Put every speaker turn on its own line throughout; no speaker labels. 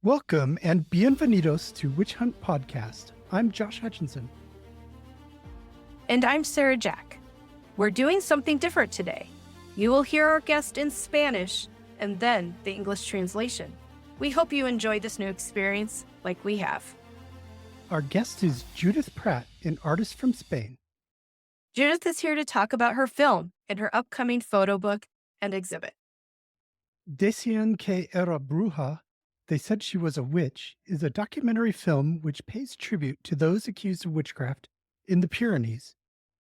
Welcome and bienvenidos to Witch Hunt Podcast. I'm Josh Hutchinson.
And I'm Sarah Jack. We're doing something different today. You will hear our guest in Spanish and then the English translation. We hope you enjoy this new experience like we have.
Our guest is Judith Pratt, an artist from Spain.
Judith is here to talk about her film and her upcoming photo book and exhibit.
Decían que era bruja, They Said She Was a Witch, is a documentary film which pays tribute to those accused of witchcraft in the Pyrenees.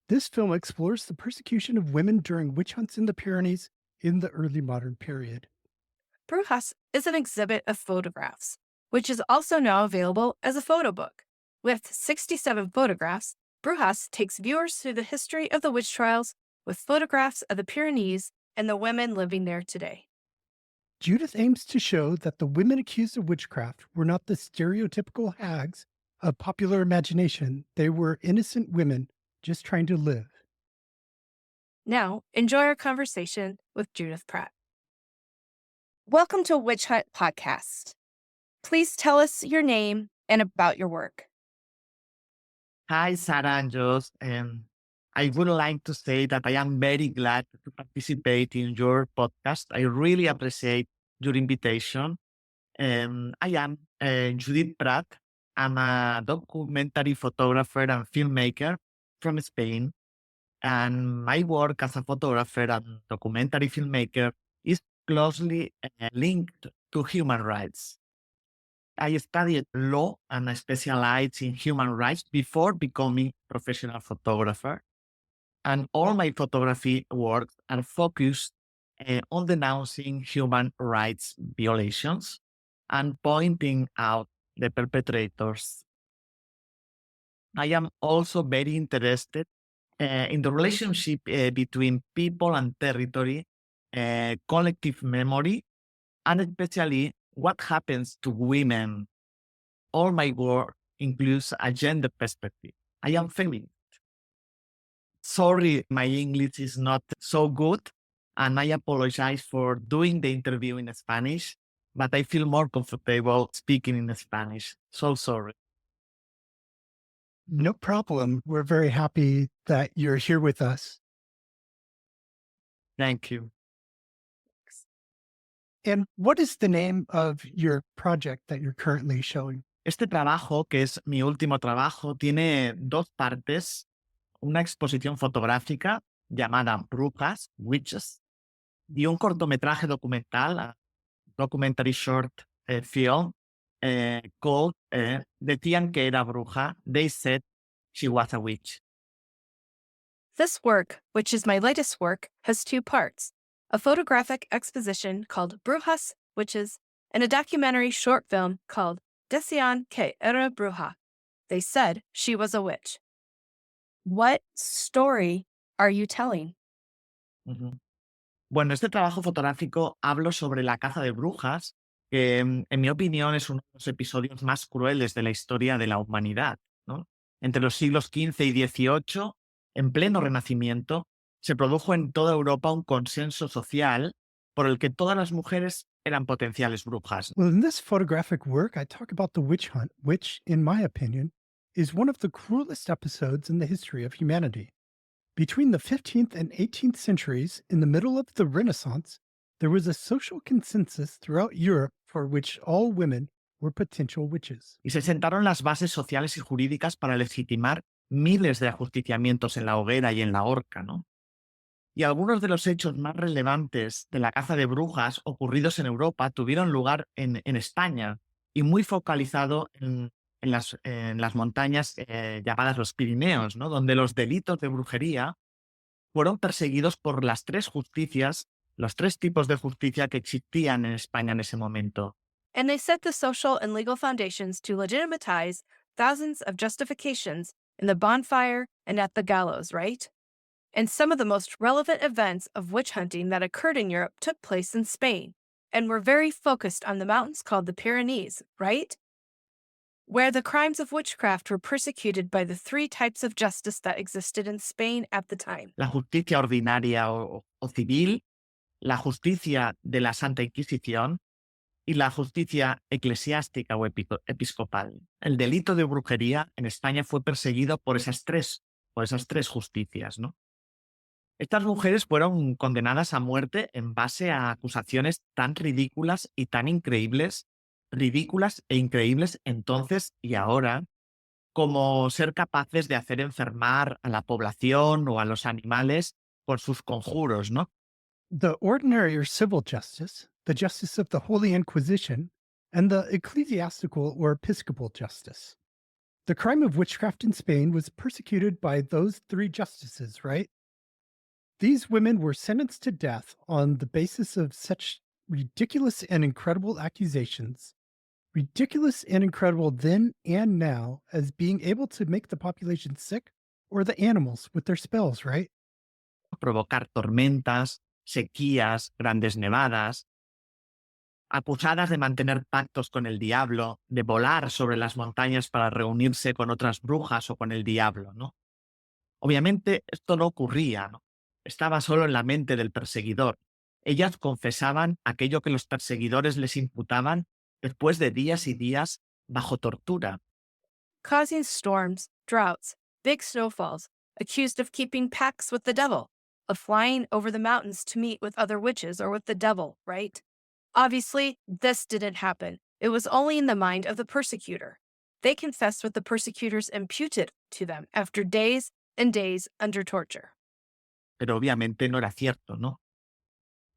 This film explores the persecution of women during witch hunts in the Pyrenees in the early modern period.
Brujas is an exhibit of photographs, which is also now available as a photo book. With 67 photographs, Brujas takes viewers through the history of the witch trials with photographs of the Pyrenees and the women living there today.
Judith aims to show that the women accused of witchcraft were not the stereotypical hags of popular imagination. They were innocent women just trying to live.
Now, enjoy our conversation with Judith Pratt. Welcome to Witch Hunt Podcast. Please tell us your name and about your work.
Hi, Sarah and Josh. I would like to say that I am very glad to participate in your podcast. I really appreciate your invitation. I am Judith Pratt. I'm a documentary photographer and filmmaker from Spain. And my work as a photographer and documentary filmmaker is closely linked to human rights. I studied law and I specialized in human rights before becoming a professional photographer. And all my photography works are focused on denouncing human rights violations and pointing out the perpetrators. I am also very interested in the relationship between people and territory, collective memory, and especially what happens to women. All my work includes a gender perspective. I am feminist. Sorry, my English is not so good, and I apologize for doing the interview in Spanish, but I feel more comfortable speaking in Spanish. So sorry.
No problem. We're very happy that you're here with us.
Thank you.
And what is the name of your project that you're currently showing?
Este trabajo, que es mi último trabajo, tiene dos partes. Una exposición fotográfica llamada Brujas, Witches, y un cortometraje documental, a documentary short film, called Decían que era bruja. They said she was a witch.
This work, which is my latest work, has two parts: a photographic exposition called Brujas, Witches, and a documentary short film called Decían que era bruja. They Said She Was a Witch. What story are you telling?
Bueno, este trabajo fotográfico hablo sobre la caza de brujas, que en mi opinión es uno de los episodios más crueles de la historia de la humanidad, ¿no? Entre los siglos XV y XVIII, en pleno Renacimiento, se produjo en toda Europa un consenso social por el que todas las mujeres eran potenciales brujas.
Well, in this photographic work, I talk about the witch hunt, which, in my opinion, is one of the cruelest episodes in the history of humanity. Between the 15th and 18th centuries, in the middle of the Renaissance, there was a social consensus throughout Europe for which all women were potential witches.
Y se sentaron las bases sociales y jurídicas para legitimar miles de ajusticiamientos en la hoguera y en la horca, ¿no? Y algunos de los hechos más relevantes de la caza de brujas ocurridos en Europa tuvieron lugar en España y muy focalizado en las montañas llamadas los Pirineos, ¿no? Donde los delitos de brujería fueron perseguidos por las tres justicias, los tres tipos de justicia que existían en España en ese momento.
And they set the social and legal foundations to legitimatize thousands of justifications in the bonfire and at the gallows, right? And some of the most relevant events of witch hunting that occurred in Europe took place in Spain, and were very focused on the mountains called the Pyrenees, right? Where the crimes of witchcraft were persecuted by the three types of justice that existed in Spain at the time.
La justicia ordinaria o civil, la justicia de la Santa Inquisición y la justicia eclesiástica o episcopal. El delito de brujería en España fue perseguido por esas tres justicias, ¿no? Estas mujeres fueron condenadas a muerte en base a acusaciones tan ridículas y tan increíbles, ridículas e increíbles entonces y ahora, como ser capaces de hacer enfermar a la población o a los animales por sus conjuros, ¿no?
The ordinary or civil justice, the justice of the Holy Inquisition, and the ecclesiastical or episcopal justice. The crime of witchcraft in Spain was persecuted by those three justices, right? These women were sentenced to death on the basis of such ridiculous and incredible accusations, ridiculous and incredible then and now, as being able to make the population sick or the animals with their spells, right?
Provocar tormentas, sequías, grandes nevadas, acusadas de mantener pactos con el diablo, de volar sobre las montañas para reunirse con otras brujas o con el diablo, ¿no? Obviamente esto no ocurría, ¿no? Estaba solo en la mente del perseguidor. Ellas confesaban aquello que los perseguidores les imputaban después de días y días bajo tortura.
Causing storms, droughts, big snowfalls, accused of keeping pacts with the devil, of flying over the mountains to meet with other witches or with the devil, right? Obviously, this didn't happen. It was only in the mind of the persecutor. They confessed what the persecutors imputed to them after days and days under torture.
Pero obviamente no era cierto, ¿no?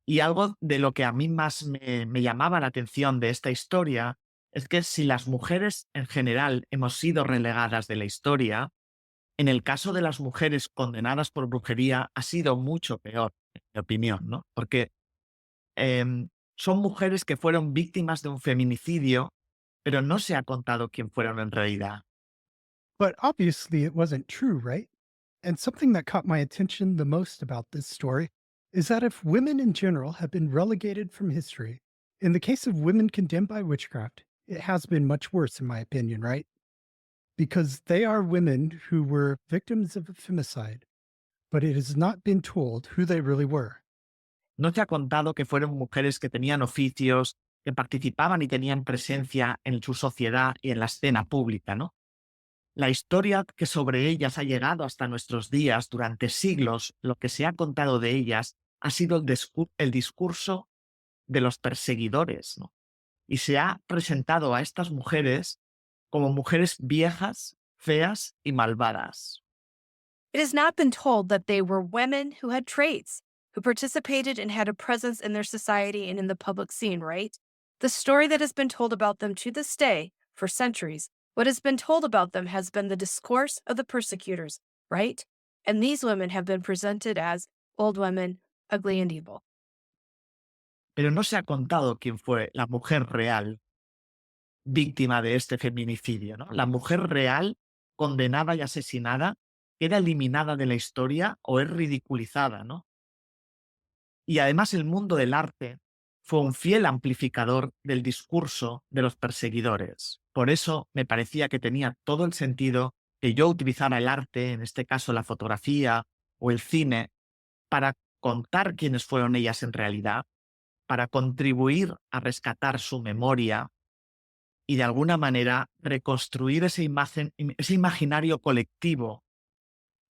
Y algo de lo que a mí más me llamaba la atención de esta historia es que si las mujeres en general hemos sido relegadas de la historia, en el caso de las mujeres condenadas por brujería ha sido mucho peor, en mi opinión, ¿no? Porque son mujeres que fueron víctimas de un feminicidio, pero no se ha contado quién fueron en realidad.
But obviously, it wasn't true, right? And something that caught my attention the most about this story is that if women in general have been relegated from history, in the case of women condemned by witchcraft, it has been much worse, in my opinion, right? Because they are women who were victims of a femicide, but it has not been told who they really were.
No se ha contado que fueron mujeres que tenían oficios, que participaban y tenían presencia en su sociedad y en la escena pública, ¿no? La historia que sobre ellas ha llegado hasta nuestros días durante siglos, lo que se ha contado de ellas ha sido el discurso de los perseguidores, ¿no? Y se ha presentado a estas mujeres como mujeres viejas, feas y malvadas.
It has not been told that they were women who had traits, who participated and had a presence in their society and in the public scene, right? The story that has been told about them to this day, for centuries, what has been told about them has been the discourse of the persecutors, right? And these women have been presented as old women, ugly and evil.
Pero no se ha contado quién fue la mujer real víctima de este feminicidio, ¿no? La mujer real condenada y asesinada queda eliminada de la historia o es ridiculizada, ¿no? Y además el mundo del arte fue un fiel amplificador del discurso de los perseguidores. Por eso me parecía que tenía todo el sentido que yo utilizara el arte, en este caso la fotografía o el cine, para contar quiénes fueron ellas en realidad, para contribuir a rescatar su memoria y de alguna manera reconstruir esa imagen, ese imaginario colectivo.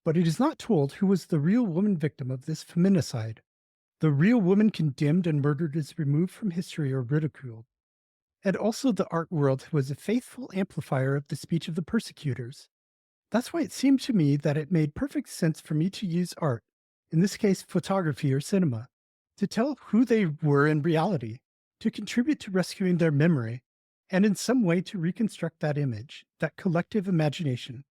But it is not told who was the real woman victim of this feminicide. The real woman condemned and murdered is removed from history or ridiculed. And also, the art world was a faithful amplifier of the speech of the persecutors. That's why it seemed to me that it made perfect sense for me to use art, in this case, photography or cinema, to tell who they were in reality, to contribute to rescuing their memory, and in some way to reconstruct that image, that collective imagination.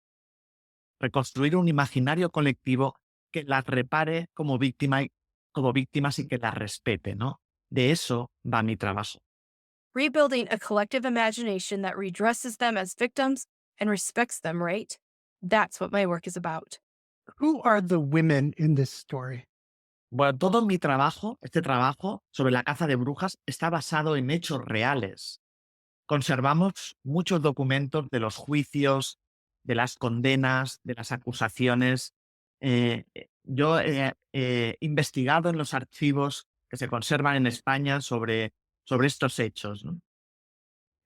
Reconstruir un imaginario colectivo que las repare como víctimas y que las respete, ¿no? De eso va mi trabajo.
Rebuilding a collective imagination that redresses them as victims and respects them, right? That's what my work is about.
Who are the women in this story?
Bueno, todo mi trabajo, este trabajo sobre la caza de brujas, está basado en hechos reales. Conservamos muchos documentos de los juicios, de las condenas, de las acusaciones. Yo he investigado en los archivos que se conservan en España sobre estos hechos, ¿no?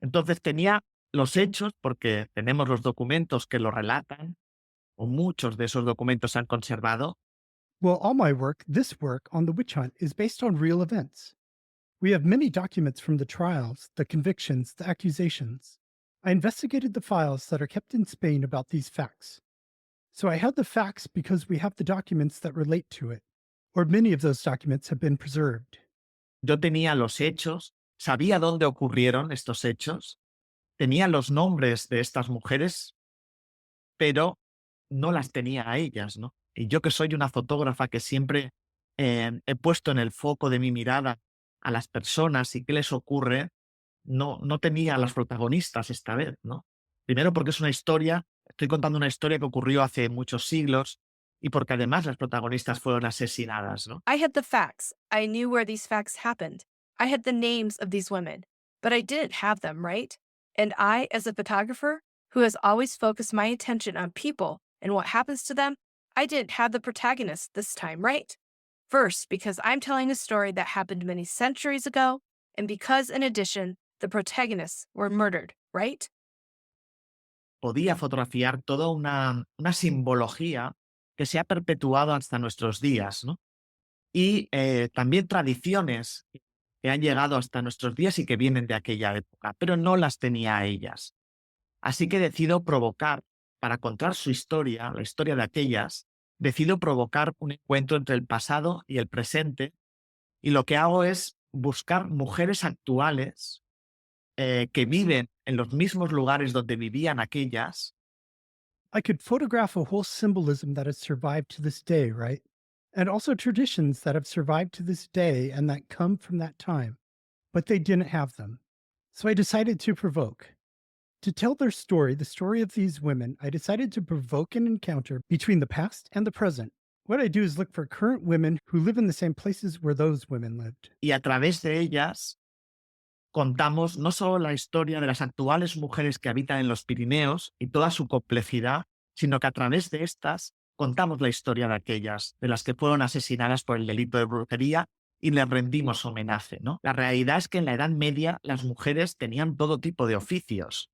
Entonces tenía los hechos, porque tenemos los documentos que lo relatan, o muchos de esos documentos se han conservado.
Well, all my work, this work on the witch hunt, is based on real events. We have many documents from the trials, the convictions, the accusations. I investigated the files that are kept in Spain about these facts. So I had the facts because we have the documents that relate to it, or many of those documents have been preserved.
Yo tenía los hechos, sabía dónde ocurrieron estos hechos, tenía los nombres de estas mujeres, pero no las tenía a ellas, ¿no? Y yo, que soy una fotógrafa que siempre he puesto en el foco de mi mirada a las personas y qué les ocurre, no tenía a las protagonistas esta vez, ¿no? Primero porque es una historia, estoy contando una historia que ocurrió hace muchos siglos y porque además las protagonistas fueron asesinadas, ¿no?
I had the facts. I knew where these facts happened. I had the names of these women, but I didn't have them, right? And I, as a photographer who has always focused my attention on people and what happens to them, I didn't have the protagonist this time, right? First, because I'm telling a story that happened many centuries ago, and because, in addition, the protagonists were murdered, right?
Podía fotografiar toda una simbología que se ha perpetuado hasta nuestros días, ¿no? Y también tradiciones que han llegado hasta nuestros días y que vienen de aquella época, pero no las tenía a ellas. Así que decido provocar, para contar su historia, la historia de aquellas, decido provocar un encuentro entre el pasado y el presente, y lo que hago es buscar mujeres actuales que viven en los mismos lugares donde vivían aquellas.
I could photograph a whole symbolism that has survived to this day, right? And also traditions that have survived to this day and that come from that time, but they didn't have them. So I decided to provoke. To tell their story, the story of these women, I decided to provoke an encounter between the past and the present. What I do is look for current women who live in the same places where those women lived.
Y a través de ellas contamos no solo la historia de las actuales mujeres que habitan en los Pirineos y toda su complejidad, sino que a través de estas contamos la historia de aquellas, de las que fueron asesinadas por el delito de brujería y les rendimos homenaje, ¿no? La realidad es que en la Edad Media las mujeres tenían todo tipo de oficios.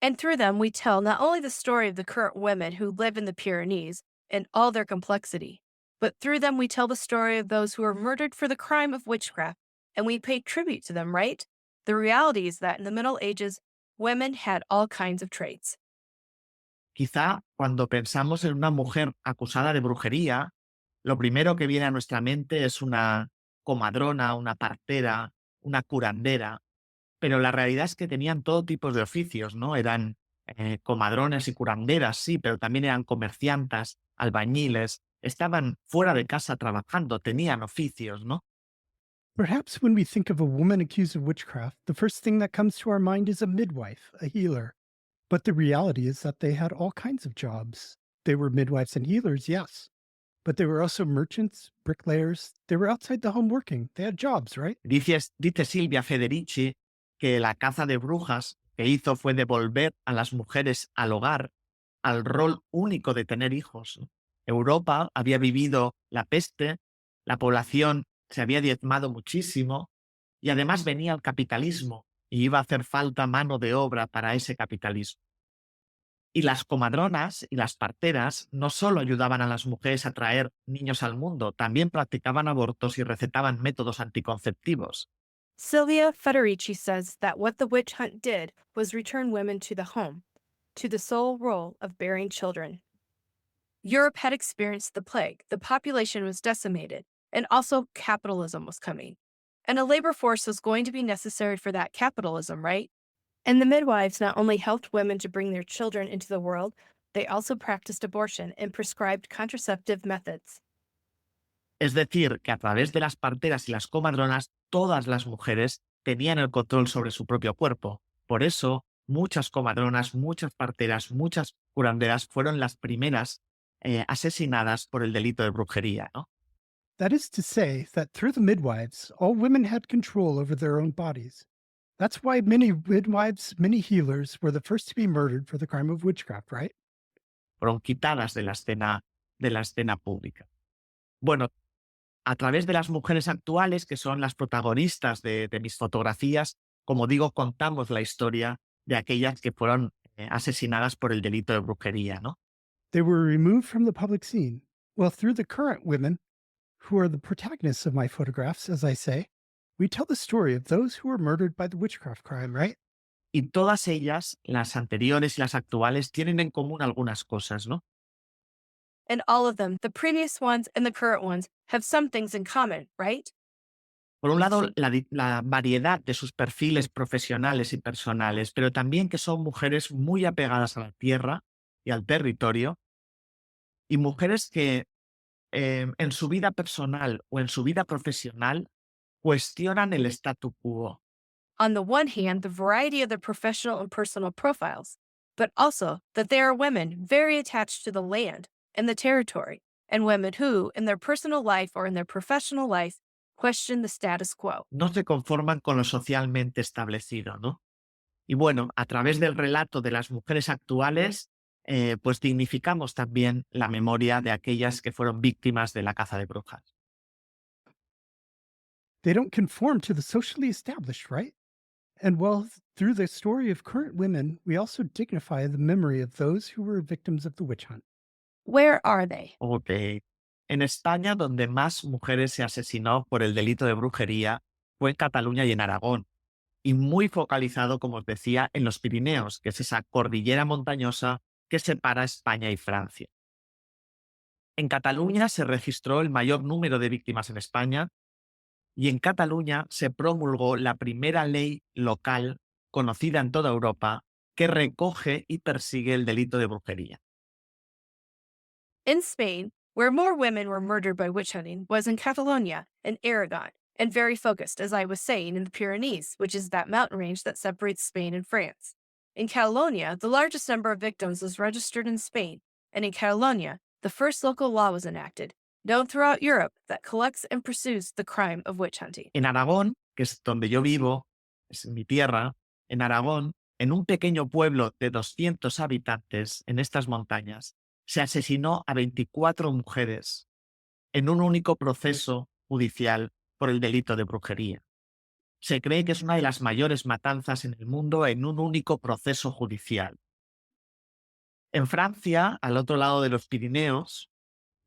And through them, we tell not only the story of the current women who live in the Pyrenees and all their complexity, but through them, we tell the story of those who were murdered for the crime of witchcraft, and we pay tribute to them, right? The reality is that in the Middle Ages, women had all kinds of traits.
Quizá cuando pensamos en una mujer acusada de brujería, lo primero que viene a nuestra mente es una comadrona, una partera, una curandera, pero la realidad es que tenían todo tipo de oficios, ¿no? Eran comadrones y curanderas, sí, pero también eran comerciantas, albañiles, estaban fuera de casa trabajando, tenían oficios, ¿no?
Perhaps when we think of a woman accused of witchcraft, the first thing that comes to our mind is a midwife, a healer. But the reality is that they had all kinds of jobs. They were midwives and healers, yes, but they were also merchants, bricklayers. They were outside the home working. They had jobs, right?
Dice Silvia Federici que la caza de brujas que hizo fue devolver a las mujeres al hogar, al rol único de tener hijos, ¿no? Europa había vivido la peste, la población se había diezmado muchísimo y además venía el capitalismo y iba a hacer falta mano de obra para ese capitalismo. Y las comadronas y las parteras no solo ayudaban a las mujeres a traer niños al mundo, también practicaban abortos y recetaban métodos anticonceptivos.
Sylvia Federici says that what the witch hunt did was return women to the home, to the sole role of bearing children. Europe had experienced the plague, the population was decimated, and also capitalism was coming. And a labor force was going to be necessary for that capitalism, right? And the midwives not only helped women to bring their children into the world, they also practiced abortion and prescribed contraceptive methods.
Es decir, que a través de las parteras y las comadronas, todas las mujeres tenían el control sobre su propio cuerpo. Por eso, muchas comadronas, muchas parteras, muchas curanderas fueron las primeras asesinadas por el delito de brujería, ¿no?
That is to say, that through the midwives, all women had control over their own bodies. That's why many midwives, many healers were the first to be murdered for the crime of witchcraft, right?
Fueron quitadas de la escena pública. Bueno, a través de las mujeres actuales, que son las protagonistas de mis fotografías, como digo, contamos la historia de aquellas que fueron asesinadas por el delito de brujería, ¿no?
They were removed from the public scene. Well, through the current women, who are the protagonists of my photographs, as I say, we tell the story of those who were murdered by the witchcraft crime, right?
Y todas ellas, las anteriores y las actuales, tienen en común algunas cosas, ¿no?
And all of them, the previous ones and the current ones, have some things in common, right?
Por un lado, la variedad de sus perfiles profesionales y personales, pero también que son mujeres muy apegadas a la tierra y al territorio, y mujeres que en su vida personal o en su vida profesional cuestionan el statu quo.
On the one hand, the variety of their professional and personal profiles, but also that they are women very attached to the land and the territory, and women who, in their personal life or in their professional life, question the status quo.
No se conforman con lo socialmente establecido, ¿no? Y bueno, a través del relato de las mujeres actuales, pues dignificamos también la memoria de aquellas que fueron víctimas de la caza de brujas.
They don't conform to the socially established, right? And well, through the story of current women, we also dignify the memory of those who were victims of the witch hunt.
Where are they?
Ok. En España, donde más mujeres se asesinó por el delito de brujería fue en Cataluña y en Aragón, y muy focalizado, como os decía, en los Pirineos, que es esa cordillera montañosa que separa España y Francia. En Cataluña se registró el mayor número de víctimas en España y en Cataluña se promulgó la primera ley local conocida en toda Europa que recoge y persigue el delito de brujería.
In Spain, where more women were murdered by witch hunting was in Catalonia and Aragon, and very focused, as I was saying, in the Pyrenees, which is that mountain range that separates Spain and France. In Catalonia, the largest number of victims was registered in Spain, and in Catalonia, the first local law was enacted, known throughout Europe, that collects and pursues the crime of witch hunting.
En Aragón, que es donde yo vivo, es mi tierra, en Aragón, en un pequeño pueblo de 200 habitantes en estas montañas, se asesinó a 24 mujeres en un único proceso judicial por el delito de brujería. Se cree que es una de las mayores matanzas en el mundo en un único proceso judicial. En Francia, al otro lado de los Pirineos,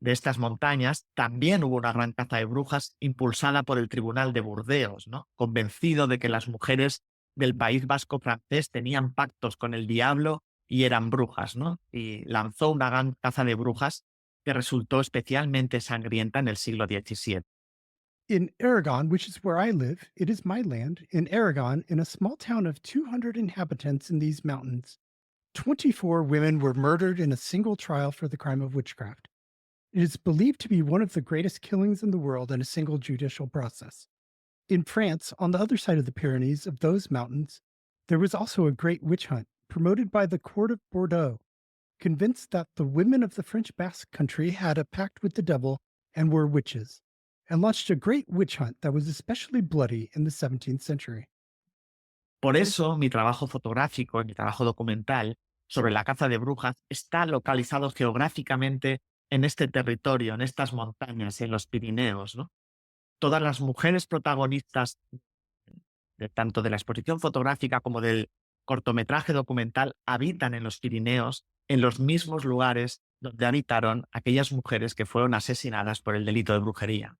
de estas montañas, también hubo una gran caza de brujas impulsada por el Tribunal de Burdeos, ¿no? Convencido de que las mujeres del País Vasco francés tenían pactos con el diablo y eran brujas, ¿no? Y lanzó una gran caza de brujas que resultó especialmente sangrienta en el siglo XVII.
In Aragon, which is where I live, it is my land, in Aragon, in a small town of 200 inhabitants in these mountains, 24 women were murdered in a single trial for the crime of witchcraft. It is believed to be one of the greatest killings in the world in a single judicial process. In France, on the other side of the Pyrenees of those mountains, there was also a great witch hunt promoted by the court of Bordeaux, convinced that the women of the French Basque country had a pact with the devil and were witches, and launched a great witch hunt that was especially bloody in the 17th century.
Por eso, mi trabajo fotográfico y mi trabajo documental sobre la caza de brujas está localizado geográficamente en este territorio, en estas montañas, en los Pirineos, ¿no? Todas las mujeres protagonistas, tanto de la exposición fotográfica como del cortometraje documental, habitan en los Pirineos, en los mismos lugares donde habitaron aquellas mujeres que fueron asesinadas por el delito de brujería.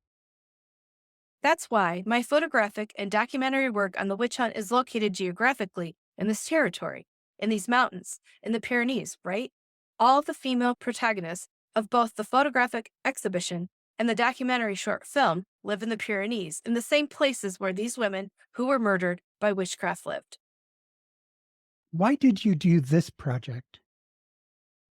That's why my photographic and documentary work on the witch hunt is located geographically in this territory, in these mountains, in the Pyrenees, right? All of the female protagonists of both the photographic exhibition and the documentary short film live in the Pyrenees, in the same places where these women who were murdered by witchcraft lived.
Why did you do this project?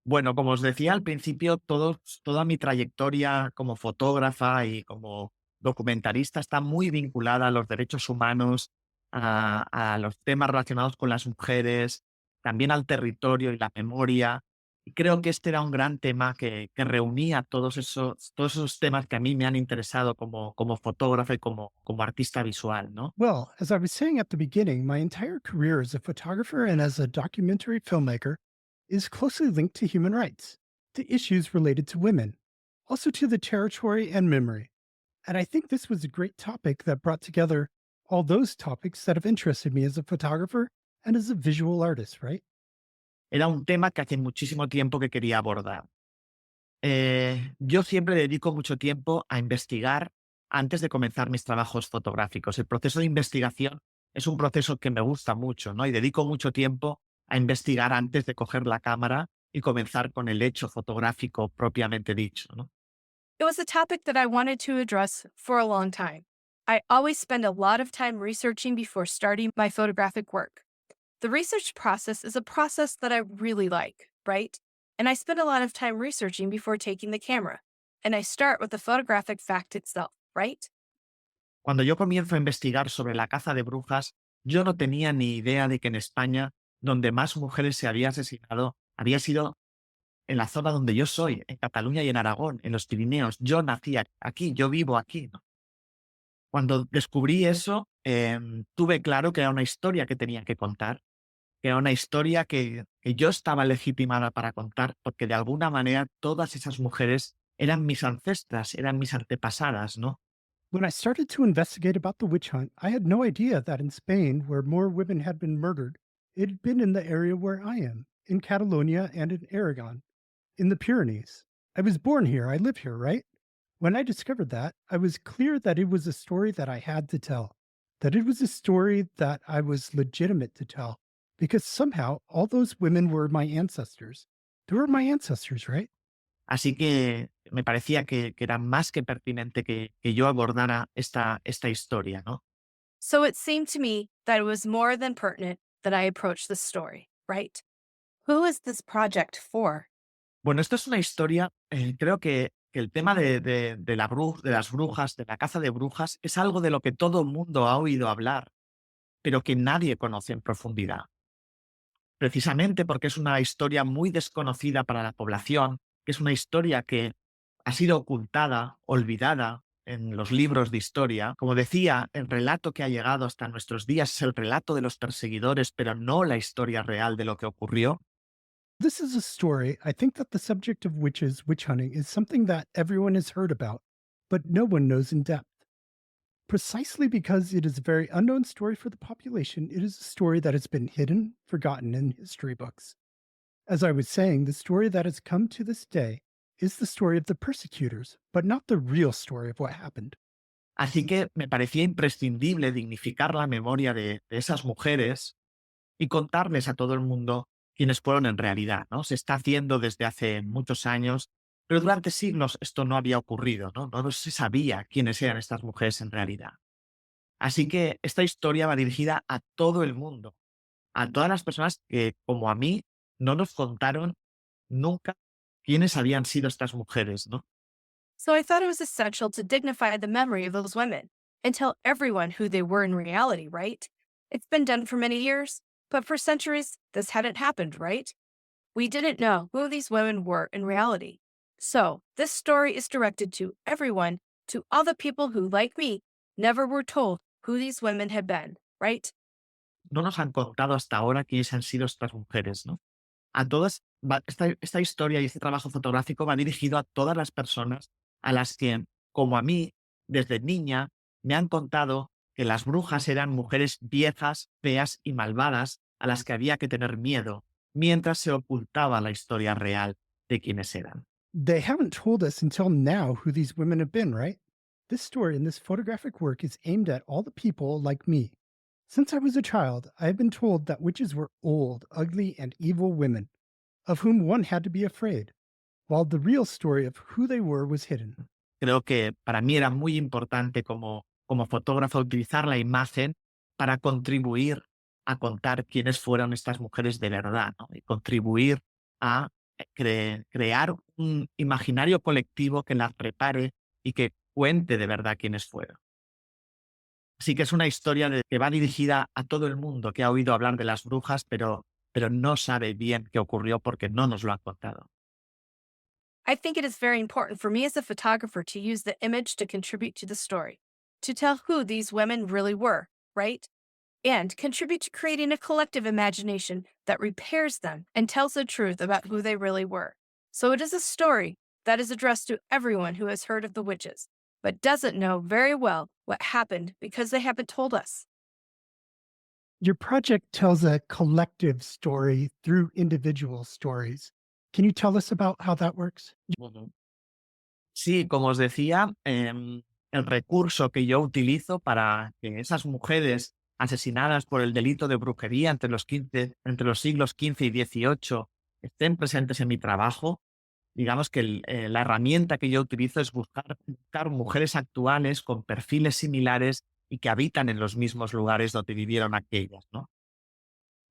Bueno, como os decía al principio, toda mi trayectoria como fotógrafa y como documentarista está muy vinculada a los derechos humanos, a los temas relacionados con las mujeres, también al territorio y la memoria. Y creo que este era un gran tema que reunía todos esos temas que a mí me han interesado como fotógrafo y como artista visual, ¿no?
Well, as I was saying at the beginning, my entire career as a photographer and as a documentary filmmaker is closely linked to human rights, to issues related to women, also to the territory and memory. And I think this was a great topic that brought together all those topics that have interested me as a photographer and as a visual artist, right?
Era un tema que hace muchísimo tiempo que quería abordar. Yo siempre dedico mucho tiempo a investigar antes de comenzar mis trabajos fotográficos. El proceso de investigación es un proceso que me gusta mucho, ¿no? Y dedico mucho tiempo a investigar antes de coger la cámara y comenzar con el hecho fotográfico propiamente dicho, ¿no?
It was a topic that I wanted to address for a long time. I always spend a lot of time researching before starting my photographic work. The research process is a process that I really like, right? And I spend a lot of time researching before taking the camera. And I start with the photographic fact itself, right?
Cuando yo comienzo a investigar sobre la caza de brujas, yo no tenía ni idea de que en España, donde más mujeres se había asesinado, había sido en la zona donde yo soy, en Cataluña y en Aragón, en los Pirineos. Yo nací aquí, yo vivo aquí, ¿no? Cuando descubrí eso, tuve claro que era una historia que tenía que contar, que era una historia que yo estaba legitimada para contar, porque de alguna manera todas esas mujeres eran mis ancestras, eran mis antepasadas, ¿no?
When I started to investigate about the witch hunt, I had no idea that in Spain, where more women had been murdered, it had been in the area where I am, in Catalonia and in Aragon, in the Pyrenees. I was born here, I live here, right? When I discovered that, I was clear that it was a story that I had to tell, that it was a story that I was legitimate to tell, because somehow all those women were my ancestors. They were my ancestors, right?
Así que me parecía que era más que pertinente que yo abordara esta historia, ¿no?
So it seemed to me that it was more than pertinent that I approach this story, right? Who is this project for?
Bueno, esto es una historia, creo que el tema de las brujas, de la caza de brujas, es algo de lo que todo el mundo ha oído hablar, pero que nadie conoce en profundidad. Precisamente porque es una historia muy desconocida para la población, que es una historia que ha sido ocultada, olvidada en los libros de historia. Como decía, el relato que ha llegado hasta nuestros días es el relato de los perseguidores, pero no la historia real de lo que ocurrió.
This is a story. I think that the subject of witches, witch hunting, is something that everyone has heard about, but no one knows in depth. Precisely because it is a very unknown story for the population, it is a story that has been hidden, forgotten in history books. As I was saying, the story that has come to this day is the story of the persecutors, but not the real story of what happened.
Así que me parecía imprescindible dignificar la memoria de esas mujeres y contarles a todo el mundo quiénes fueron en realidad, ¿no? Se está haciendo desde hace muchos años, pero durante siglos esto no había ocurrido, ¿no? No se sabía quiénes eran estas mujeres en realidad. Así que esta historia va dirigida a todo el mundo, a todas las personas que, como a mí, no nos contaron nunca quiénes habían sido estas mujeres, ¿no?
So I thought it was essential to dignify the memory of those women and tell everyone who they were in reality, right? It's been done for many years, but for centuries, this hadn't happened, right? We didn't know who these women were in reality. So, this story is directed to everyone, to all the people who, like me, never were told who these women had been, right?
No nos han contado hasta ahora quiénes han sido estas mujeres, ¿no? A todas, esta historia y este trabajo fotográfico va dirigido a todas las personas a las que, como a mí, desde niña, me han contado que las brujas eran mujeres viejas, feas y malvadas a las que había que tener miedo, mientras se ocultaba la historia real de quiénes eran.
They haven't told us until now who these women have been, right? This story and this photographic work is aimed at all the people like me. Since I was a child, I have been told that witches were old, ugly, and evil women, of whom one had to be afraid, while the real story of who they were was hidden.
Creo que para mí era muy importante como fotógrafo utilizar la imagen para contribuir a contar quiénes fueron estas mujeres de verdad, ¿no? Y contribuir a crear un imaginario colectivo que las prepare y que cuente de verdad quiénes fueron. Así que es una historia que va dirigida a todo el mundo que ha oído hablar de las brujas, pero no sabe bien qué ocurrió porque no nos lo han contado.
I think it is very important for me as a photographer to use the image to contribute to the story, to tell who these women really were, right? And contribute to creating a collective imagination that repairs them and tells the truth about who they really were. So it is a story that is addressed to everyone who has heard of the witches, but doesn't know very well what happened because they haven't told us.
Your project tells a collective story through individual stories. Can you tell us about how that works?
Ujú. Sí, como os decía, el recurso que yo utilizo para que esas mujeres asesinadas por el delito de brujería entre los siglos XV y XVIII estén presentes en mi trabajo. Digamos que la herramienta que yo utilizo es buscar mujeres actuales con perfiles similares y que habitan en los mismos lugares donde vivieron aquellas, ¿no?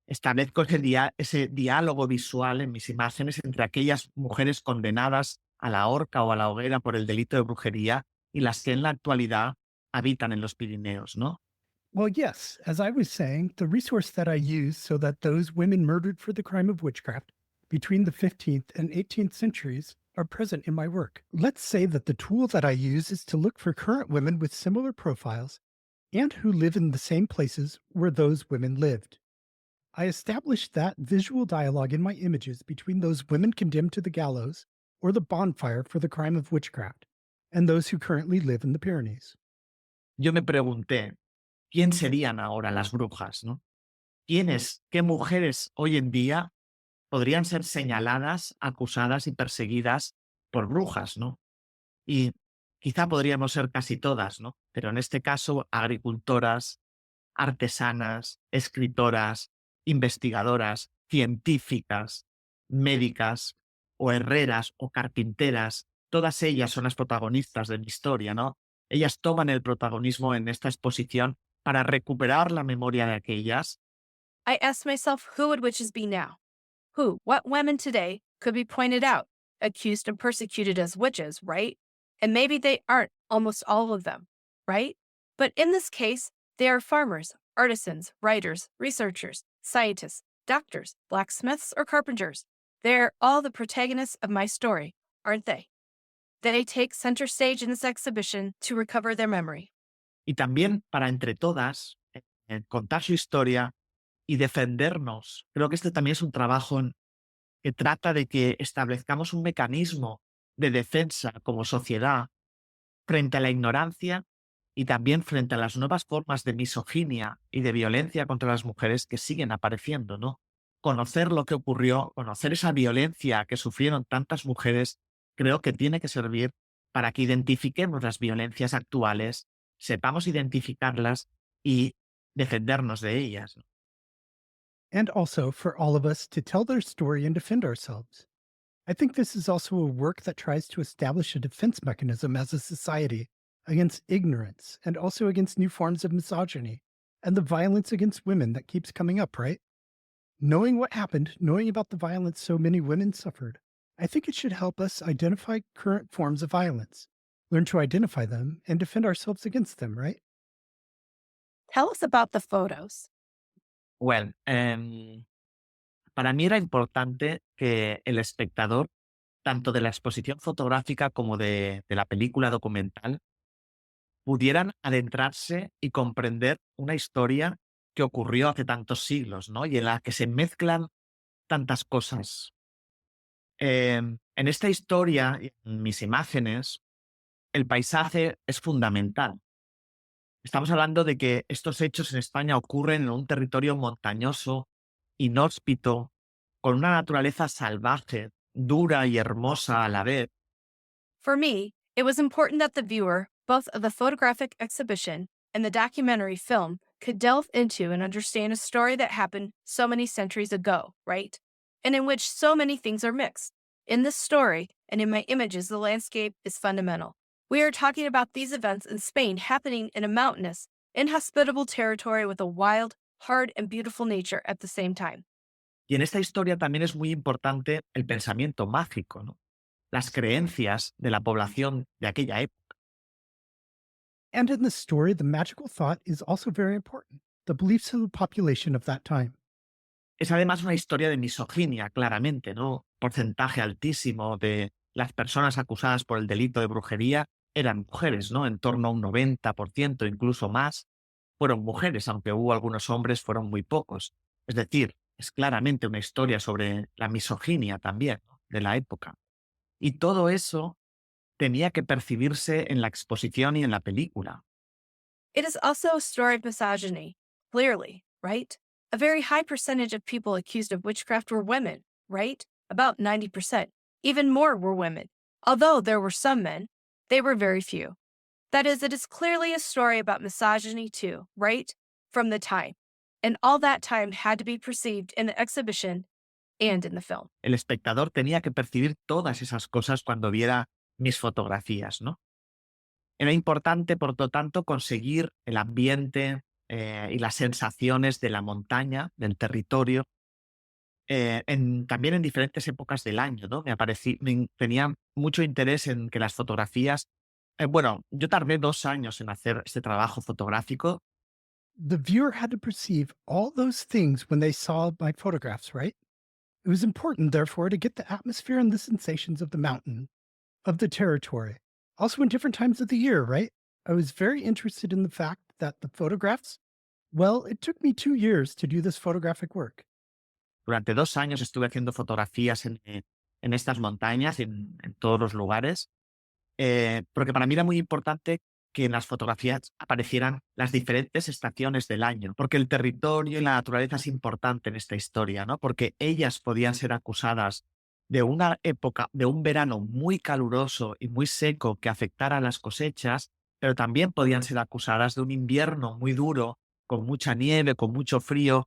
Establezco ese diálogo visual en mis imágenes entre aquellas mujeres condenadas a la horca o a la hoguera por el delito de brujería y las que en la actualidad habitan en los Pirineos, ¿no?
Well, yes, as I was saying, the resource that I use so that those women murdered for the crime of witchcraft between the 15th and 18th centuries are present in my work. Let's say that the tool that I use is to look for current women with similar profiles and who live in the same places where those women lived. I established that visual dialogue in my images between those women condemned to the gallows or the bonfire for the crime of witchcraft and those who currently live in the Pyrenees.
Yo me pregunté, ¿quién serían ahora las brujas, no? ¿Qué mujeres hoy en día podrían ser señaladas, acusadas y perseguidas por brujas, ¿no? Y quizá podríamos ser casi todas, ¿no? Pero en este caso, agricultoras, artesanas, escritoras, investigadoras, científicas, médicas o herreras o carpinteras, todas ellas son las protagonistas de mi historia, ¿no? Ellas toman el protagonismo en esta exposición para recuperar la memoria de aquellas.
I asked myself, who would witches be now? What women today could be pointed out, accused and persecuted as witches, right? And maybe they aren't almost all of them, right? But in this case, they are farmers, artisans, writers, researchers, scientists, doctors, blacksmiths, or carpenters. They're all the protagonists of my story, aren't they? They take center stage in this exhibition to recover their memory.
Y también para entre todas contar su historia y defendernos. Creo que este también es un trabajo que trata de que establezcamos un mecanismo de defensa como sociedad frente a la ignorancia y también frente a las nuevas formas de misoginia y de violencia contra las mujeres que siguen apareciendo, ¿no? Conocer lo que ocurrió, conocer esa violencia que sufrieron tantas mujeres, creo que tiene que servir para que identifiquemos las violencias actuales, sepamos identificarlas y defendernos de ellas, ¿no?
And also for all of us to tell their story and defend ourselves. I think this is also a work that tries to establish a defense mechanism as a society against ignorance and also against new forms of misogyny and the violence against women that keeps coming up, right? Knowing what happened, knowing about the violence so many women suffered, I think it should help us identify current forms of violence, learn to identify them, and defend ourselves against them, right?
Tell us about the photos.
Well, para mí era importante que el espectador, tanto de la exposición fotográfica como de la película documental, pudieran adentrarse y comprender una historia que ocurrió hace tantos siglos, ¿no? Y en la que se mezclan tantas cosas. En esta historia, y en mis imágenes, el paisaje es fundamental. Estamos hablando de que estos hechos en España ocurren en un territorio montañoso, inhóspito, con una naturaleza salvaje, dura y hermosa a la vez.
For me, it was important that the viewer, both of the photographic exhibition and the documentary film, could delve into and understand a story that happened so many centuries ago, right? And in which so many things are mixed. In this story and in my images, the landscape is fundamental. We are talking about these events in Spain happening in a mountainous, inhospitable territory with a wild, hard, and beautiful nature at the same time.
Y en esta historia también es muy importante el pensamiento mágico, ¿no? Las creencias de la población de aquella época.
And in the story, the magical thought is also very important the beliefs of the population of that time.
Es además una historia de misoginia, claramente, ¿no? Porcentaje altísimo de las personas acusadas por el delito de brujería eran mujeres, ¿no? En torno a un 90%, incluso más, fueron mujeres, aunque hubo algunos hombres, fueron muy pocos. Es decir, es claramente una historia sobre la misoginia también, ¿no? De la época. Y todo eso tenía que percibirse en la exposición y en la película.
It is also a story of misogyny, clearly, right? A very high percentage of people accused of witchcraft were women, right? About 90%. Even more were women. Although there were some men, they were very few. That is, it is clearly a story about misogyny too, right? From the time. And all that time had to be perceived in the exhibition and in the film.
El espectador tenía que percibir todas esas cosas cuando viera mis fotografías, ¿no? Era importante, por lo tanto, conseguir el ambiente y las sensaciones de la montaña, del territorio, también en diferentes épocas del año, ¿no? Tenía mucho interés en que las fotografías. Bueno, yo tardé 2 años en hacer este trabajo fotográfico.
The viewer had to perceive all those things when they saw my photographs, right? It was important, therefore, to get the atmosphere and the sensations of the mountain, of the territory, also in different times of the year, right? I was very interested in the fact that the photographs, well, it took me 2 years to do this photographic work.
Durante 2 años estuve haciendo fotografías en estas montañas, en todos los lugares, porque para mí era muy importante que en las fotografías aparecieran las diferentes estaciones del año, porque el territorio y la naturaleza es importante en esta historia, ¿no? Porque ellas podían ser acusadas de una época, de un verano muy caluroso y muy seco que afectara a las cosechas, pero también podían ser acusadas de un invierno muy duro, con mucha nieve, con mucho frío,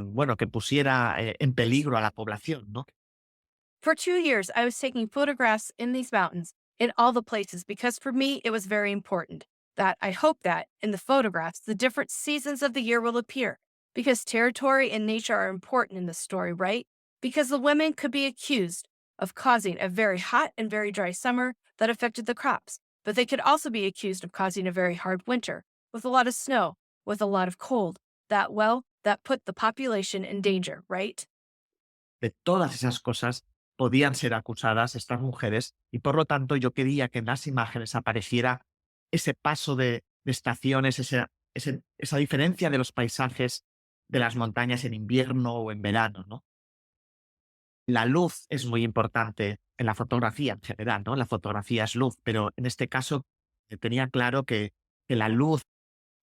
bueno, que pusiera en peligro a la población, ¿no?
For 2 years, I was taking photographs in these mountains in all the places because for me, it was very important that I hope that in the photographs, the different seasons of the year will appear because territory and nature are important in the story, right? Because the women could be accused of causing a very hot and very dry summer that affected the crops, but they could also be accused of causing a very hard winter with a lot of snow, with a lot of cold, that, well, that put the population in danger, right?
De todas esas cosas podían ser acusadas estas mujeres y por lo tanto yo quería que en las imágenes apareciera ese paso de estaciones, esa diferencia de los paisajes de las montañas en invierno o en verano, ¿no? La luz es muy importante en la fotografía en general, ¿no? La fotografía es luz, pero en este caso tenía claro que la luz.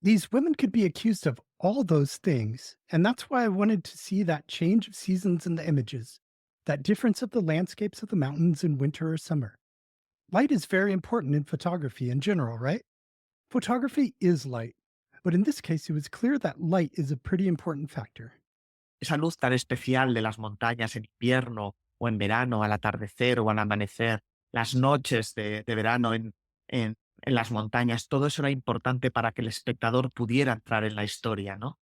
These women could be accused of all those things, and that's why I wanted to see that change of seasons in the images, that difference of the landscapes of the mountains in winter or summer. Light is very important in photography in general, right? Photography is light, but in this case, it was clear that light is a pretty important factor.
Esa luz tan especial de las montañas en invierno o en verano, al atardecer o al amanecer, las noches de verano en las montañas, todo eso era importante para que el espectador pudiera entrar en la historia, ¿no?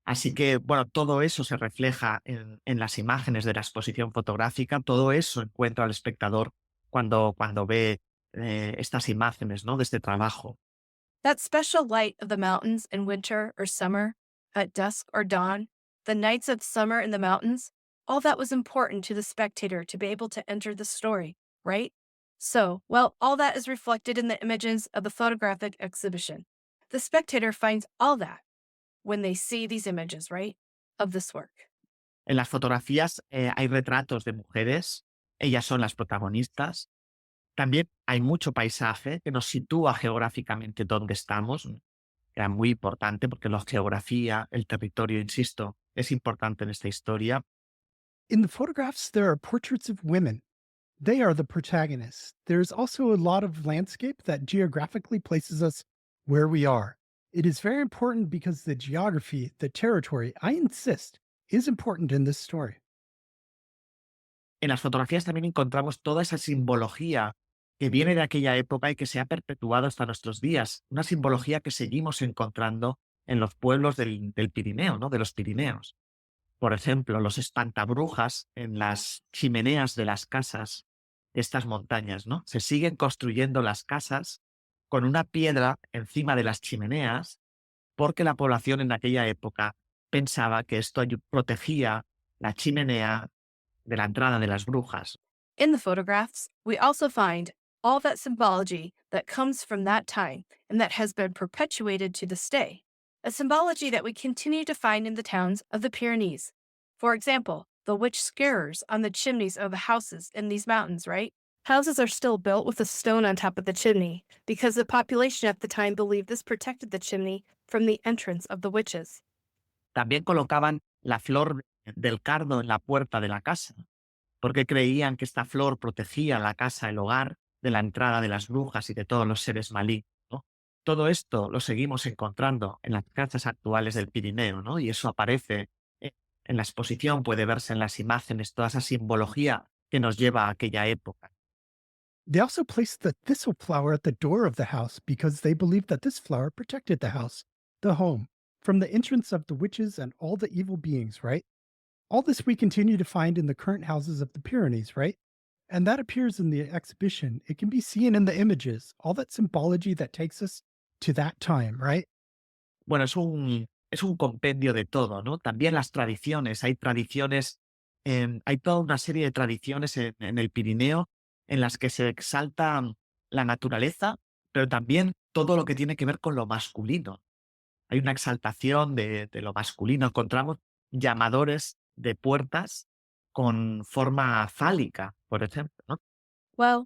Así que, bueno, todo eso se refleja en las imágenes de la exposición fotográfica, todo eso encuentra al espectador cuando ve estas imágenes, ¿no? De este trabajo.
That special light of the mountains in winter or summer, at dusk or dawn, the nights of summer in the mountains, all that was important to the spectator to be able to enter the story, right? So, well, all that is reflected in the images of the photographic exhibition. The spectator finds all that when they see these images, right? Of this work.
En las fotografías hay retratos de mujeres, ellas son las protagonistas. También hay mucho paisaje que nos sitúa geográficamente donde estamos. Era muy importante porque la geografía, el territorio, insisto, es importante en esta historia.
In the photographs, there are portraits of women. They are the protagonists. There's also a lot of landscape that geographically places us where we are. It is very important because the geography, the territory, I insist, is important in this story.
En las fotografías también encontramos toda esa simbología que viene de aquella época y que se ha perpetuado hasta nuestros días. Una simbología que seguimos encontrando en los pueblos del Pirineo, ¿no? De los Pirineos. Por ejemplo, los espantabrujas en las chimeneas de las casas de estas montañas, ¿no? Se siguen construyendo las casas con una piedra encima de las chimeneas porque la población en aquella época pensaba que esto protegía la chimenea de la entrada de las brujas.
In the photographs, we also find all that symbology that comes from that time and that has been perpetuated to this day, a symbology that we continue to find in the towns of the Pyrenees. For example, the witch scarers on the chimneys of the houses in these mountains, right? Houses are still built with a stone on top of the chimney because the population at the time believed this protected the chimney from the entrance of the witches.
También colocaban la flor del cardo en la puerta de la casa, porque creían que esta flor protegía la casa, el hogar, de la entrada de las brujas y de todos los seres malignos, ¿no? Todo esto lo seguimos encontrando en las casas actuales del Pirineo, ¿no? Y eso aparece en la exposición, puede verse en las imágenes, toda esa simbología que nos lleva a aquella época.
They also placed the thistle flower at the door of the house because they believed that this flower protected the house, the home, from the entrance of the witches and all the evil beings, right? All this we continue to find in the current houses of the Pyrenees, right? And that appears in the exhibition. It can be seen in the images, all that symbology that takes us to that time, right?
Bueno, es un compendio de todo, ¿no? También las tradiciones, hay tradiciones, hay toda una serie de tradiciones en el Pirineo en las que se exalta la naturaleza, pero también todo lo que tiene que ver con lo masculino. Hay una exaltación de lo masculino. Encontramos llamadores de puertas con forma fálica, por ejemplo, ¿no?
Well,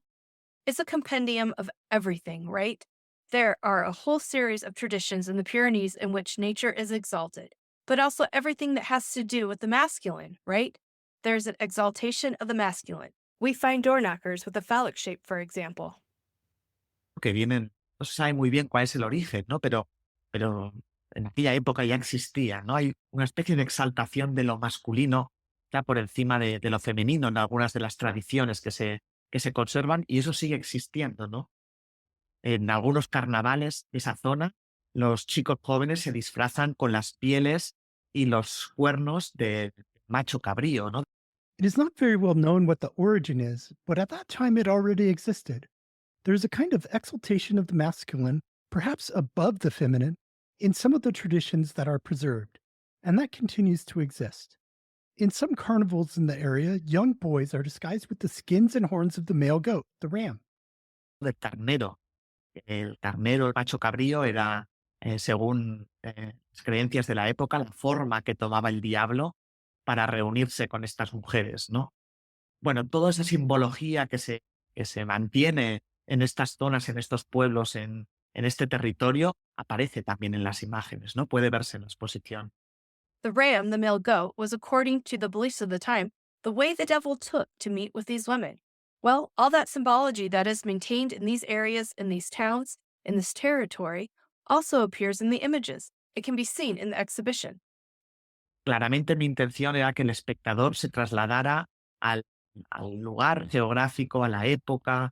it's a compendium of everything, right? There are a whole series of traditions in the Pyrenees in which nature is exalted, but also everything that has to do with the masculine, right? There's an exaltation of the masculine. We find door knockers with a phallic shape, for example.
Que vienen, no se sabe muy bien cuál es el origen, ¿no? Pero en aquella época ya existía, ¿no? Hay una especie de exaltación de lo masculino ya por encima de lo femenino en algunas de las tradiciones que se conservan y eso sigue existiendo, ¿no? En algunos carnavales de esa zona, los chicos jóvenes se disfrazan con las pieles y los cuernos de macho cabrío, ¿no?
It is not very well known what the origin is, but at that time it already existed. There is a kind of exaltation of the masculine, perhaps above the feminine, in some of the traditions that are preserved, and that continues to exist. In some carnivals in the area, young boys are disguised with the skins and horns of the male goat, the ram.
Del carnero. El carnero, el macho cabrío, era, según las creencias de la época, la forma que tomaba el diablo para reunirse con estas mujeres, ¿no? Bueno, toda esa simbología que se mantiene en estas zonas, en estos pueblos, en este territorio, aparece también en las imágenes, ¿no? Puede verse en la exposición.
The ram, the male goat, was, according to the beliefs of the time, the way the devil took to meet with these women. Well, all that symbology that is maintained in these areas, in these towns, in this territory, also appears in the images. It can be seen in the exhibition.
Claramente mi intención era que el espectador se trasladara al lugar geográfico, a la época,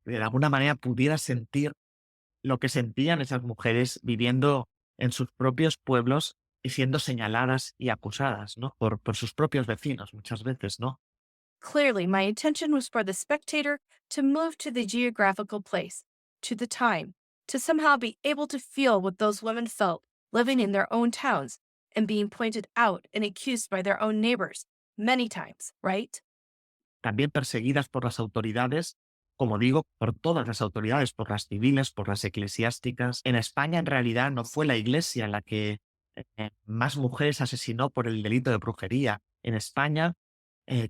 de alguna manera pudiera sentir lo que sentían esas mujeres viviendo en sus propios pueblos y siendo señaladas y acusadas, ¿no? Por sus propios vecinos muchas veces, ¿no?
Clearly, my intention was for the spectator to move to the geographical place, to the time, to somehow be able to feel what those women felt living in their own towns and being pointed out and accused by their own neighbors many times, right?
También perseguidas por las autoridades, como digo, por todas las autoridades, por las civiles, por las eclesiásticas. En España, en realidad, no fue la Iglesia la que más mujeres asesinó por el delito de brujería. En España,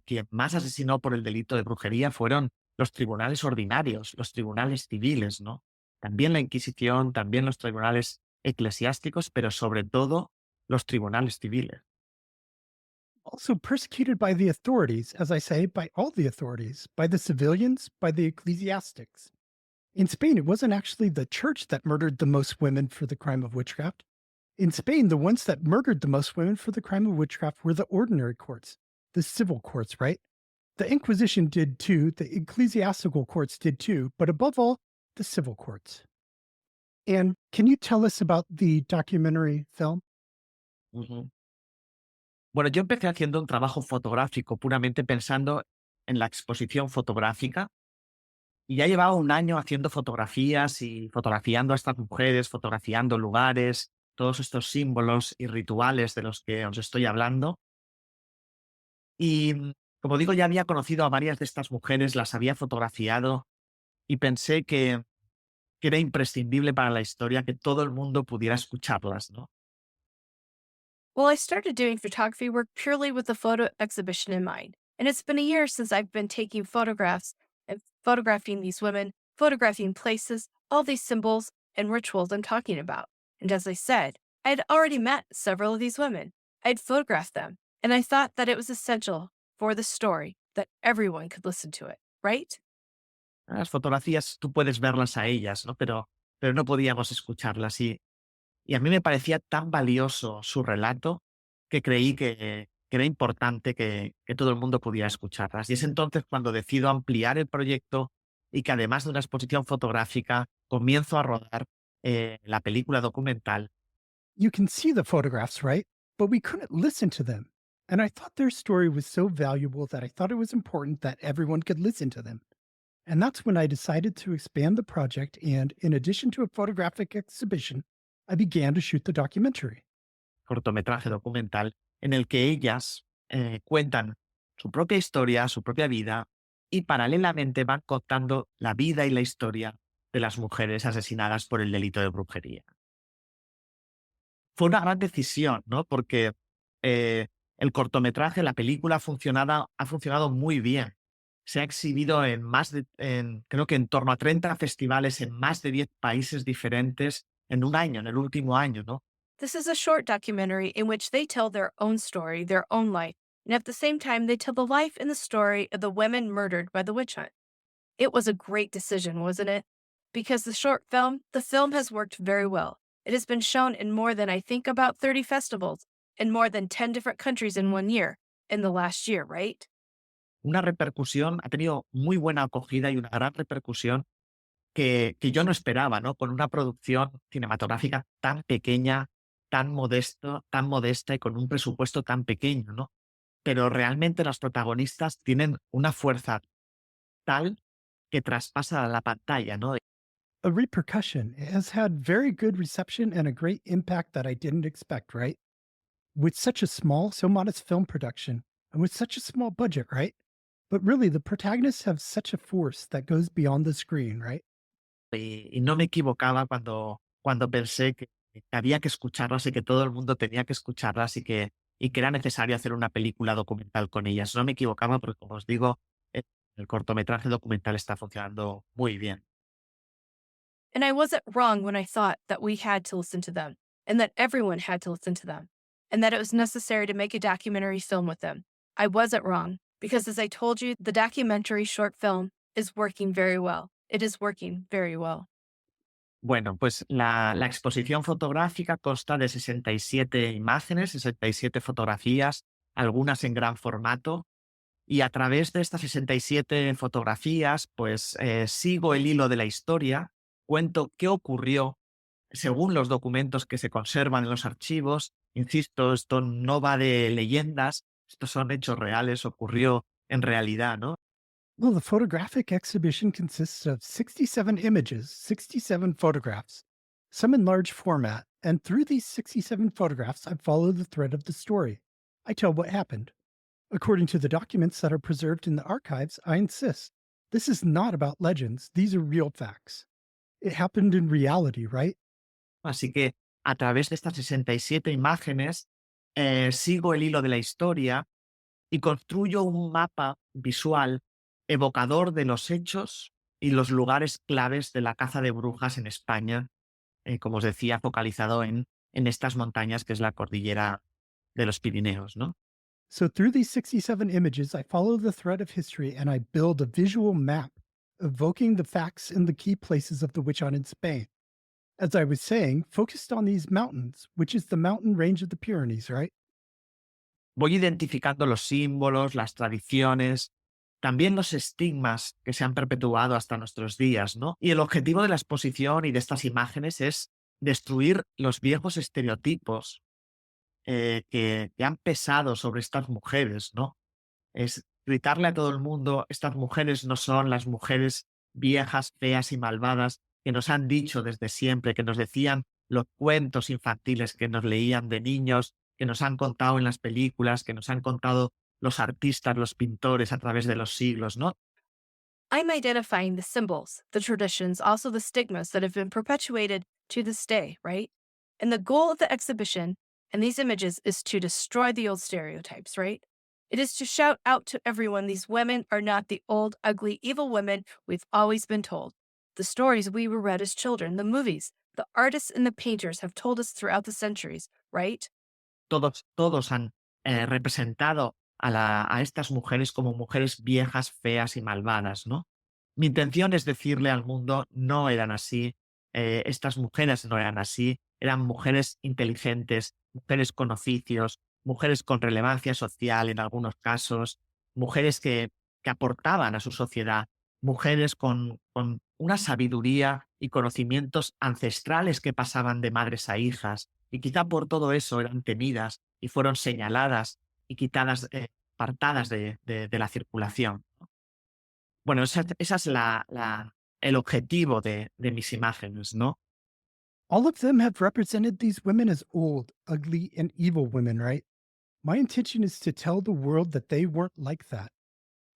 quien más asesinó por el delito de brujería fueron los tribunales ordinarios, los tribunales civiles, ¿no? También la Inquisición, también los tribunales eclesiásticos, pero sobre todo los tribunales civiles.
Also persecuted by the authorities, as I say, by all the authorities, by the civilians, by the ecclesiastics. In Spain, it wasn't actually the church that murdered the most women for the crime of witchcraft. In Spain, the ones that murdered the most women for the crime of witchcraft were the ordinary courts, the civil courts, right? The Inquisition did too, the ecclesiastical courts did too, but above all, the civil courts. And can you tell us about the documentary film?
Ujú. Bueno, yo empecé haciendo un trabajo fotográfico, puramente pensando en la exposición fotográfica, y ya llevaba un año haciendo fotografías y fotografiando a estas mujeres, fotografiando lugares, todos estos símbolos y rituales de los que os estoy hablando. Y como digo, ya había conocido a varias de estas mujeres, las había fotografiado y pensé que era imprescindible para la historia que todo el mundo pudiera escucharlas, ¿no?
Well, I started doing photography work purely with the photo exhibition in mind, and it's been a year since I've been taking photographs and photographing these women, photographing places, all these symbols and rituals I'm talking about. And as I said, I had already met several of these women. I'd photographed them, and I thought that it was essential for the story that everyone could listen to it, right?
Las fotografías tú puedes verlas a ellas, ¿no? Pero no podíamos escucharlas. Y a mí me parecía tan valioso su relato que creí que era importante que todo el mundo pudiera escucharlas. Y es entonces cuando decido ampliar el proyecto y que además de una exposición fotográfica, comienzo a rodar la película documental.
You can see the photographs, right? But we couldn't listen to them. And I thought their story was so valuable that I thought it was important that everyone could listen to them. And that's when I decided to expand the project. And in addition to a photographic exhibition, I began to shoot the documentary.
Cortometraje documental en el que ellas cuentan su propia historia, su propia vida y paralelamente van contando la vida y la historia de las mujeres asesinadas por el delito de brujería. Fue una gran decisión, ¿no? Porque el cortometraje, la película ha funcionado muy bien. Se ha exhibido creo que en torno a 30 festivales en más de 10 países diferentes en un año, en el último año, ¿no?
This is a short documentary in which they tell their own story, their own life, and at the same time, they tell the life and the story of the women murdered by the witch hunt. It was a great decision, wasn't it? Because the film has worked very well. It has been shown in more than, I think, about 30 festivals in more than 10 different countries in one year, in the last year, right?
Una repercusión, ha tenido muy buena acogida y una gran repercusión que yo no esperaba, ¿no? Con una producción cinematográfica tan pequeña, tan modesta y con un presupuesto tan pequeño, ¿no? Pero realmente los protagonistas tienen una fuerza tal que traspasa la pantalla, ¿no?
A repercussion has had very good reception and a great impact that I didn't expect, right? With such a small, so modest film production and with such a small budget, right? But really, the protagonists have such a force that goes beyond the screen, right?
Y no me equivocaba cuando pensé que había que escucharlas y que todo el mundo tenía que escucharlas y que era necesario hacer una película documental con ellas. No me equivocaba porque, como os digo, el cortometraje documental está funcionando muy bien.
And I wasn't wrong when I thought that we had to listen to them, and that everyone had to listen to them, and that it was necessary to make a documentary film with them. I wasn't wrong, because as I told you, the documentary short film is working very well. It is working very well.
Bueno, pues la exposición fotográfica consta de 67 imágenes, 67 fotografías, algunas en gran formato, y a través de estas 67 fotografías, pues sigo el hilo de la historia, cuento qué ocurrió según los documentos que se conservan en los archivos. Insisto, esto no va de leyendas, estos son hechos reales, ocurrió en realidad, ¿no?
Well, the photographic exhibition consists of 67 images, 67 photographs, some in large format, and through these 67 photographs, I follow the thread of the story. I tell what happened. According to the documents that are preserved in the archives, I insist. This is not about legends, these are real facts. It happened in reality, right?
Así que a través de estas 67 imágenes sigo el hilo de la historia y construyo un mapa visual evocador de los hechos y los lugares claves de la caza de brujas en España, como os decía, focalizado en estas montañas que es la cordillera de los Pirineos, ¿no?
So, through these 67 images, I follow the thread of history and I build a visual map evoking the facts and the key places of the witch hunt in Spain. As I was saying, focused on these mountains, which is the mountain range of the Pyrenees, right?
Voy identificando los símbolos, las tradiciones, también los estigmas que se han perpetuado hasta nuestros días, ¿no? Y el objetivo de la exposición y de estas imágenes es destruir los viejos estereotipos que han pesado sobre estas mujeres, ¿no? Es gritarle a todo el mundo, estas mujeres no son las mujeres viejas, feas y malvadas que nos han dicho desde siempre, que nos decían los cuentos infantiles que nos leían de niños, que nos han contado en las películas, que nos han contado los artistas, los pintores a través de los siglos, ¿no?
I'm identifying the symbols, the traditions, also the stigmas that have been perpetuated to this day, right? And the goal of the exhibition and these images is to destroy the old stereotypes, right? It is to shout out to everyone these women are not the old, ugly, evil women we've always been told. The stories we were read as children, the movies, the artists and the painters have told us throughout the centuries, right?
Todos han representado a estas mujeres como mujeres viejas, feas y malvadas, ¿no? Mi intención es decirle al mundo, no eran así, estas mujeres no eran así, eran mujeres inteligentes, mujeres con oficios, mujeres con relevancia social en algunos casos, mujeres que aportaban a su sociedad, mujeres con una sabiduría y conocimientos ancestrales que pasaban de madres a hijas, y quizá por todo eso eran temidas y fueron señaladas y quitadas, apartadas de la circulación. Bueno, esa es el objetivo de mis imágenes, ¿no?
All of them have represented these women as old, ugly, and evil women, right? My intention is to tell the world that they weren't like that.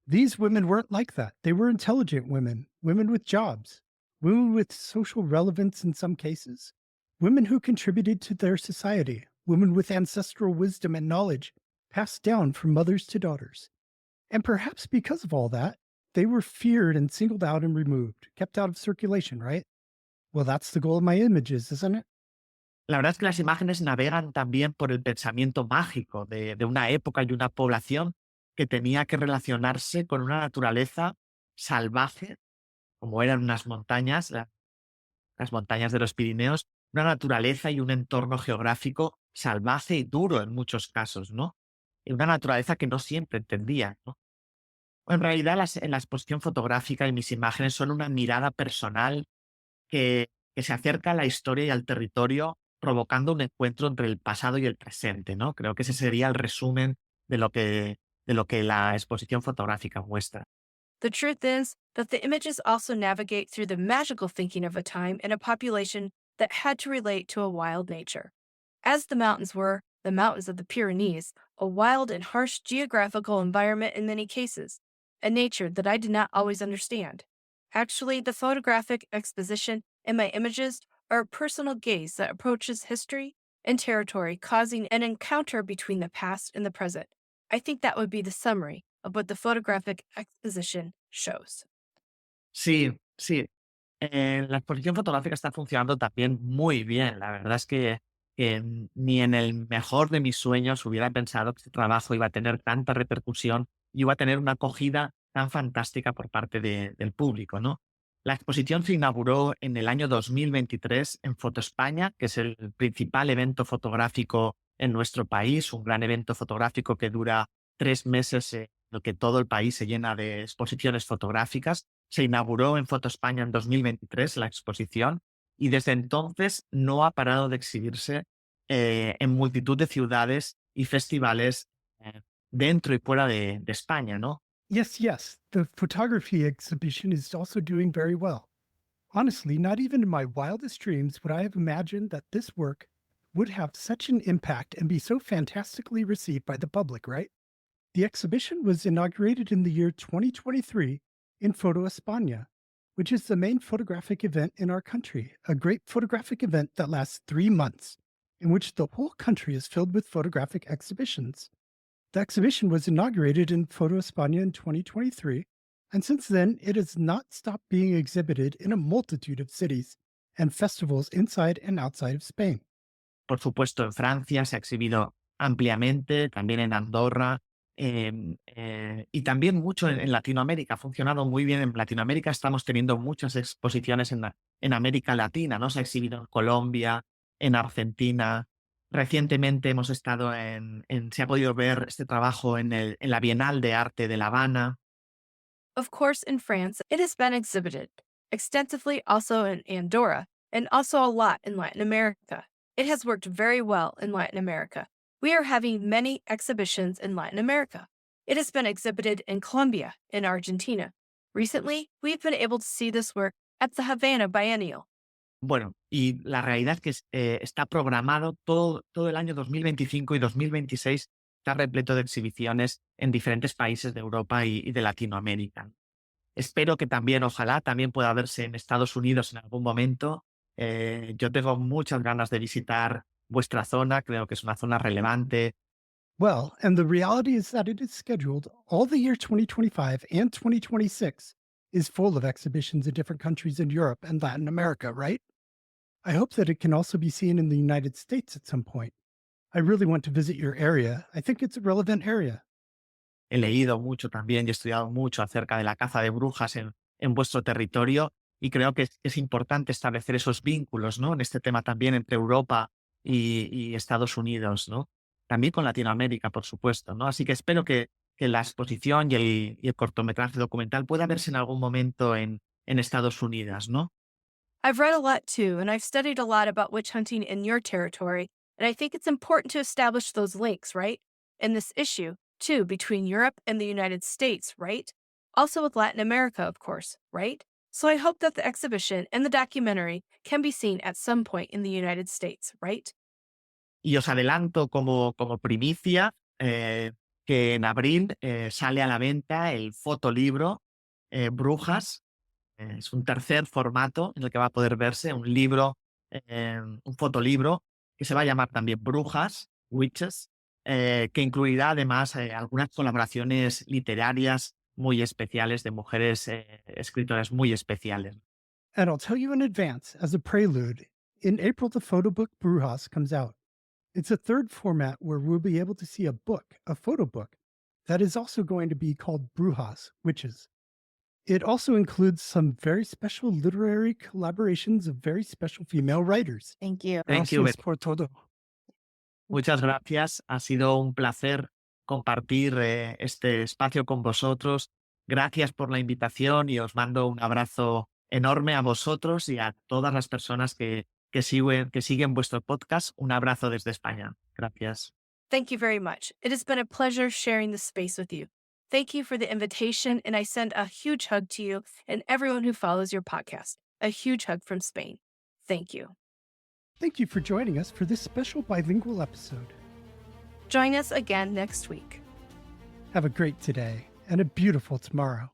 These women weren't like that. They were intelligent women, women with jobs, women with social relevance in some cases, women who contributed to their society, women with ancestral wisdom and knowledge passed down from mothers to daughters. And perhaps because of all that, they were feared and singled out and removed, kept out of circulation, right? Well, that's the goal of my images, isn't it?
La verdad es que las imágenes navegan también por el pensamiento mágico de una época y una población que tenía que relacionarse con una naturaleza salvaje, como eran unas montañas, las montañas de los Pirineos, una naturaleza y un entorno geográfico salvaje y duro en muchos casos, ¿no? Y una naturaleza que no siempre entendía, ¿no? En realidad, en la exposición fotográfica y mis imágenes son una mirada personal que se acerca a la historia y al territorio, provocando un encuentro entre el pasado y el presente, ¿no? Creo que ese sería el resumen de lo que la exposición fotográfica muestra.
The truth is that the images also navigate through the magical thinking of a time and a population that had to relate to a wild nature. As the mountains were, the mountains of the Pyrenees, a wild and harsh geographical environment in many cases, a nature that I did not always understand. Actually, the photographic exposition in my images are a personal gaze that approaches history and territory, causing an encounter between the past and the present. I think that would be the summary of what the photographic exposition shows.
Sí, sí. La exposición fotográfica está funcionando también muy bien. La verdad es que ni en el mejor de mis sueños hubiera pensado que este trabajo iba a tener tanta repercusión y iba a tener una acogida tan fantástica por parte del público, ¿no? La exposición se inauguró en el año 2023 en Foto España, que es el principal evento fotográfico en nuestro país, un gran evento fotográfico que dura 3 meses, en el que todo el país se llena de exposiciones fotográficas. Se inauguró en Foto España en 2023 la exposición y desde entonces no ha parado de exhibirse en multitud de ciudades y festivales dentro y fuera de España, ¿no?
Yes, yes. The photography exhibition is also doing very well. Honestly, not even in my wildest dreams would I have imagined that this work would have such an impact and be so fantastically received by the public, right? The exhibition was inaugurated in the year 2023 in Foto España, which is the main photographic event in our country, a great photographic event that lasts 3 months, in which the whole country is filled with photographic exhibitions. The exhibition was inaugurated in Foto España in 2023, and since then it has not stopped being exhibited in a multitude of cities and festivals inside and outside of Spain.
Por supuesto, en Francia se ha exhibido ampliamente, también en Andorra, y también mucho en Latinoamérica. Ha funcionado muy bien en Latinoamérica. Estamos teniendo muchas exposiciones en América Latina, ¿no? Se ha exhibido en Colombia, en Argentina. Recientemente hemos estado se ha podido ver este trabajo en la Bienal de Arte de La Habana.
Of course, in France, it has been exhibited extensively also in Andorra and also a lot in Latin America. It has worked very well in Latin America. We are having many exhibitions in Latin America. It has been exhibited in Colombia, in Argentina. Recently, we've been able to see this work at the Havana Biennial.
Bueno, y la realidad es que está programado todo el año 2025 y 2026, está repleto de exhibiciones en diferentes países de Europa y de Latinoamérica. Espero que también, ojalá, también pueda verse en Estados Unidos en algún momento. Yo tengo muchas ganas de visitar vuestra zona, creo que es una zona relevante,
Well, and the reality is that it is scheduled all the year 2025 and 2026 is full of exhibitions in different countries in Europe and Latin America, right? I hope that it can also be seen in the United States at some point. I really want to visit your area. I think it's a relevant area.
He leído mucho también y estudiado mucho acerca de la caza de brujas en vuestro territorio y creo que es importante establecer esos vínculos, ¿no? En este tema también entre Europa y Estados Unidos, ¿no? También con Latinoamérica, por supuesto, ¿no? Así que espero que la exposición y el cortometraje documental pueda verse en algún momento en Estados Unidos, ¿no?
I've read a lot too, and I've studied a lot about witch hunting in your territory, and I think it's important to establish those links, right? In this issue, too, between Europe and the United States, right? Also with Latin America, of course, right? So I hope that the exhibition and the documentary can be seen at some point in the United States, right?
Y os adelanto como primicia que en abril sale a la venta el fotolibro Brujas. Es un tercer formato en el que va a poder verse un libro, un fotolibro que se va a llamar también Brujas, Witches, que incluirá además algunas colaboraciones literarias muy especiales de mujeres escritoras muy especiales.
And I'll tell you in advance, as a prelude, in April, the photo book Brujas comes out. It's a third format where we'll be able to see a book, a photo book, that is also going to be called Brujas, Witches. It also includes some very special literary collaborations of very special female writers.
Thank you.
Thank you.
Gracias por todo.
Muchas gracias. Ha sido un placer compartir este espacio con vosotros. Gracias por la invitación y os mando un abrazo enorme a vosotros y a todas las personas que siguen vuestro podcast. Un abrazo desde España. Gracias.
Thank you very much. It has been a pleasure sharing this space with you. Thank you for the invitation, and I send a huge hug to you and everyone who follows your podcast. A huge hug from Spain. Thank you.
Thank you for joining us for this special bilingual episode.
Join us again next week.
Have a great today and a beautiful tomorrow.